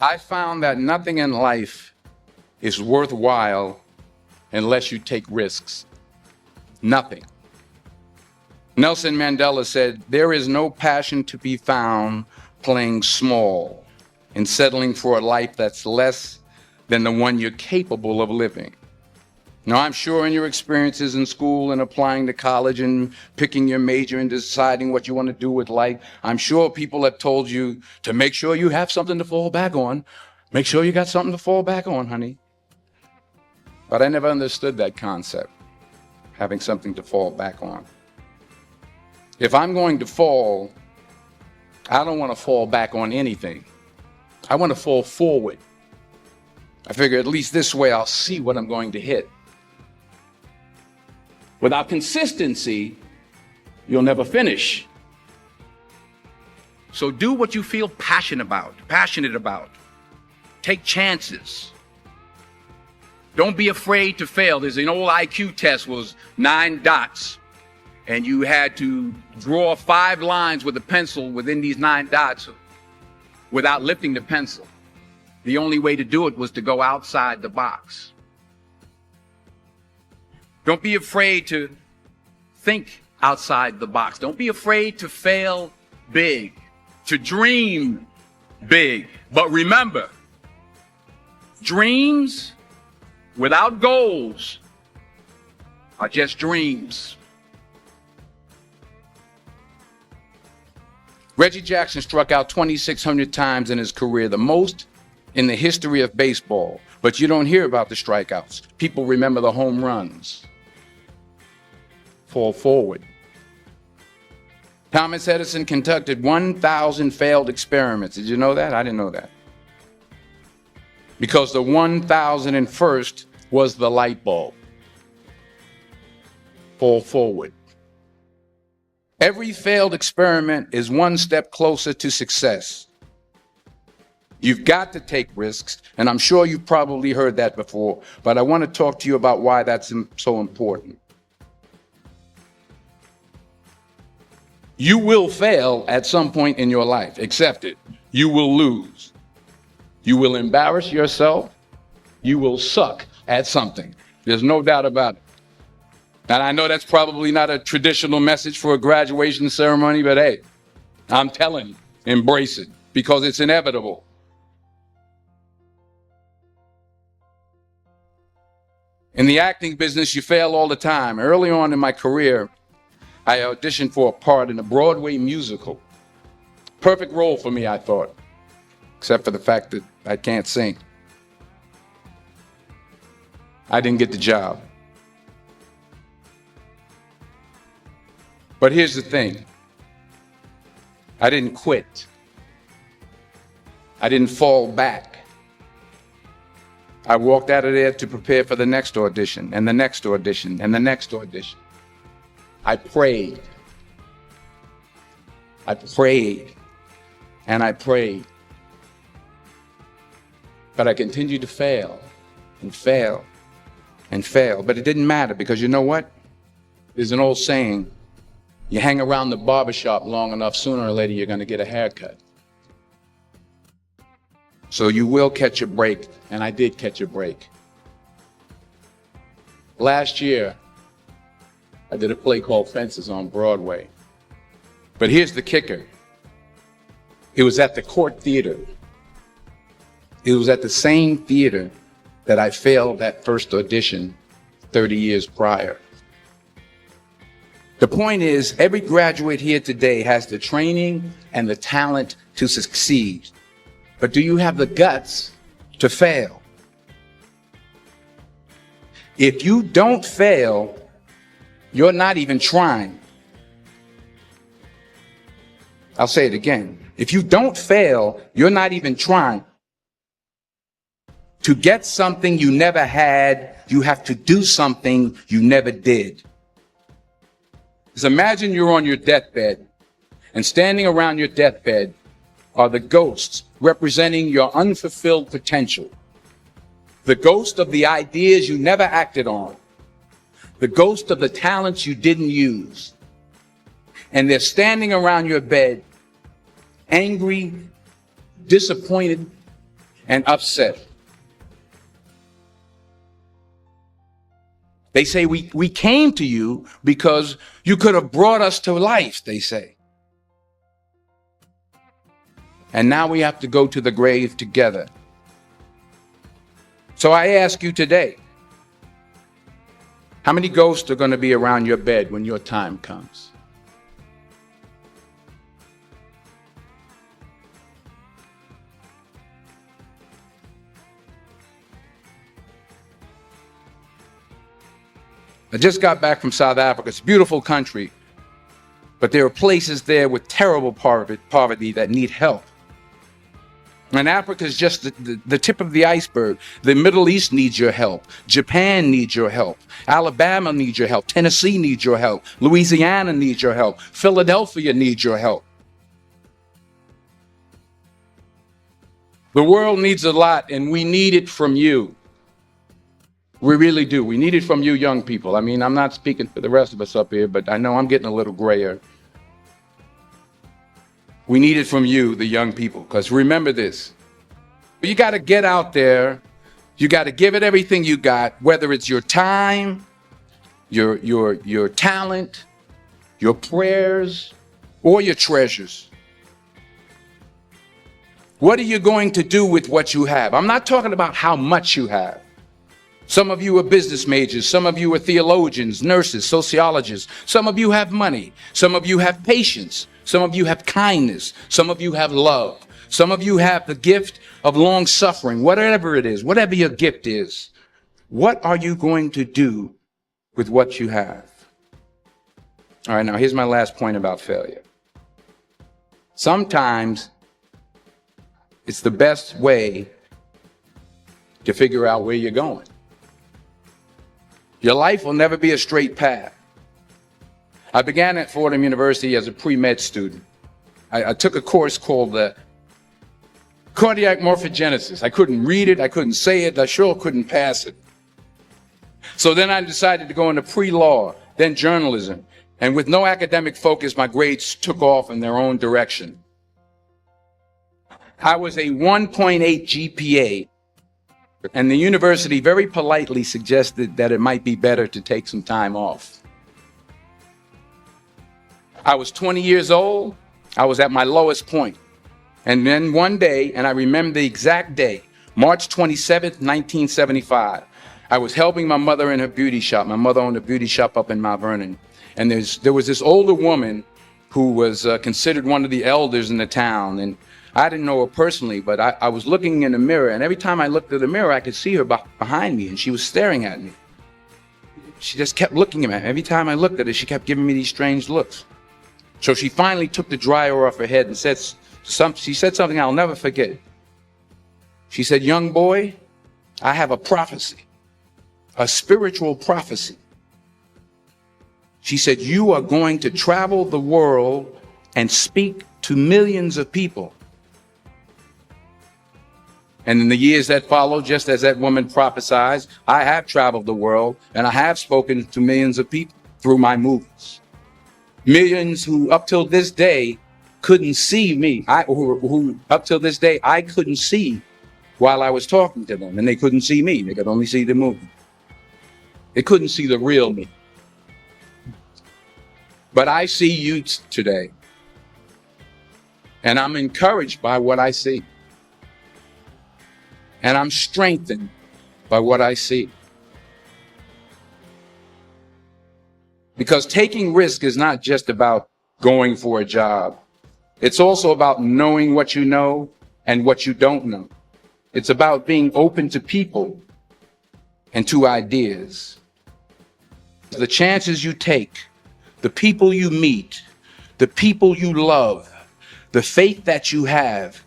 I found that nothing in life is worthwhile unless you take risks. Nothing. Nelson Mandela said, "There is no passion to be found playing small and settling for a life that's less than the one you're capable of living." Now, I'm sure in your experiences in school and applying to college and picking your major and deciding what you want to do with life, I'm sure people have told you to make sure you have something to fall back on. Make sure you got something to fall back on, honey. But I never understood that concept, having something to fall back on. If I'm going to fall, I don't want to fall back on anything. I want to fall forward. I figure at least this way I'll see what I'm going to hit. Without consistency, you'll never finish. So do what you feel passionate about. Take chances. Don't be afraid to fail. There's an old IQ test, was 9 dots. And you had to draw 5 lines with a pencil within these 9 dots without lifting the pencil. The only way to do it was to go outside the box. Don't be afraid to think outside the box. Don't be afraid to fail big, to dream big. But remember, dreams without goals are just dreams. Reggie Jackson struck out 2,600 times in his career, the most in the history of baseball. But you don't hear about the strikeouts. People remember the home runs. Fall forward. Thomas Edison conducted 1,000 failed experiments. Did you know that? I didn't know that. Because the 1,001st was the light bulb. Fall forward. Every failed experiment is one step closer to success. You've got to take risks, and I'm sure you've probably heard that before, but I want to talk to you about why that's so important. You will fail at some point in your life. Accept it. You will lose. You will embarrass yourself. You will suck at something. There's no doubt about it. And I know that's probably not a traditional message for a graduation ceremony, but hey, I'm telling you, embrace it because it's inevitable. In the acting business, you fail all the time. Early on in my career, I auditioned for a part in a Broadway musical. Perfect role for me, I thought, except for the fact that I can't sing. I didn't get the job. But here's the thing. I didn't quit. I didn't fall back. I walked out of there to prepare for the next audition, and the next audition, and the next audition. I prayed. I prayed. And I prayed. But I continued to fail and fail and fail. But it didn't matter because you know what? There's an old saying, you hang around the barbershop long enough, sooner or later you're going to get a haircut. So you will catch a break, and I did catch a break. Last year, I did a play called Fences on Broadway. But here's the kicker. It was at the Court Theater. It was at the same theater that I failed that first audition 30 years prior. The point is, every graduate here today has the training and the talent to succeed. But do you have the guts to fail? If you don't fail, you're not even trying. I'll say it again. If you don't fail, you're not even trying. To get something you never had, you have to do something you never did. Just imagine you're on your deathbed, and standing around your deathbed are the ghosts representing your unfulfilled potential. The ghost of the ideas you never acted on. The ghost of the talents you didn't use. And they're standing around your bed, angry, disappointed, and upset. They say, we came to you because you could have brought us to life, they say. And now we have to go to the grave together. So I ask you today, how many ghosts are going to be around your bed when your time comes? I just got back from South Africa. It's a beautiful country, but there are places there with terrible poverty that need help. And Africa is just the tip of the iceberg. The Middle East needs your help. Japan needs your help. Alabama needs your help. Tennessee needs your help. Louisiana needs your help. Philadelphia needs your help. The world needs a lot, and we need it from you. We really do. We need it from you young people. I mean, I'm not speaking for the rest of us up here, but I know I'm getting a little grayer. We need it from you, the young people, because remember this. You got to get out there. You got to give it everything you got, whether it's your time, your talent, your prayers, or your treasures. What are you going to do with what you have? I'm not talking about how much you have. Some of you are business majors. Some of you are theologians, nurses, sociologists. Some of you have money. Some of you have patience. Some of you have kindness. Some of you have love. Some of you have the gift of long suffering. Whatever it is, whatever your gift is, what are you going to do with what you have? All right, now here's my last point about failure. Sometimes it's the best way to figure out where you're going. Your life will never be a straight path. I began at Fordham University as a pre-med student. I took a course called cardiac morphogenesis. I couldn't read it, I couldn't say it, I sure couldn't pass it. So then I decided to go into pre-law, then journalism. And with no academic focus, my grades took off in their own direction. I was a 1.8 GPA. And the university very politely suggested that it might be better to take some time off. I was 20 years old. I was at my lowest point. And then one day, and I remember the exact day, March 27th, 1975, I was helping my mother in her beauty shop. My mother owned a beauty shop up in Mount Vernon. And there was this older woman who was considered one of the elders in the town. And I didn't know her personally, but I was looking in the mirror, and every time I looked at the mirror, I could see her behind me, and she was staring at me. She just kept looking at me. Every time I looked at her, she kept giving me these strange looks. So she finally took the dryer off her head and she said something I'll never forget. She said, "Young boy, I have a prophecy, a spiritual prophecy." She said, "You are going to travel the world and speak to millions of people." And in the years that followed, just as that woman prophesied, I have traveled the world and I have spoken to millions of people through my movies. Millions who up till this day couldn't see me, who up till this day I couldn't see while I was talking to them, and they couldn't see me. They could only see the movie. They couldn't see the real me. But I see you today, and I'm encouraged by what I see. And I'm strengthened by what I see. Because taking risk is not just about going for a job. It's also about knowing what you know and what you don't know. It's about being open to people and to ideas. The chances you take, the people you meet, the people you love, the faith that you have,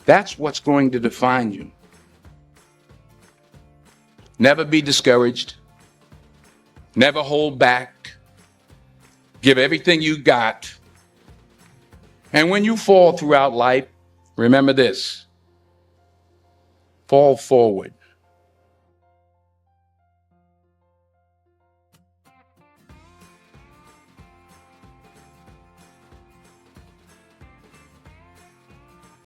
that's what's going to define you. Never be discouraged. Never hold back. Give everything you got. And when you fall throughout life, remember this: fall forward.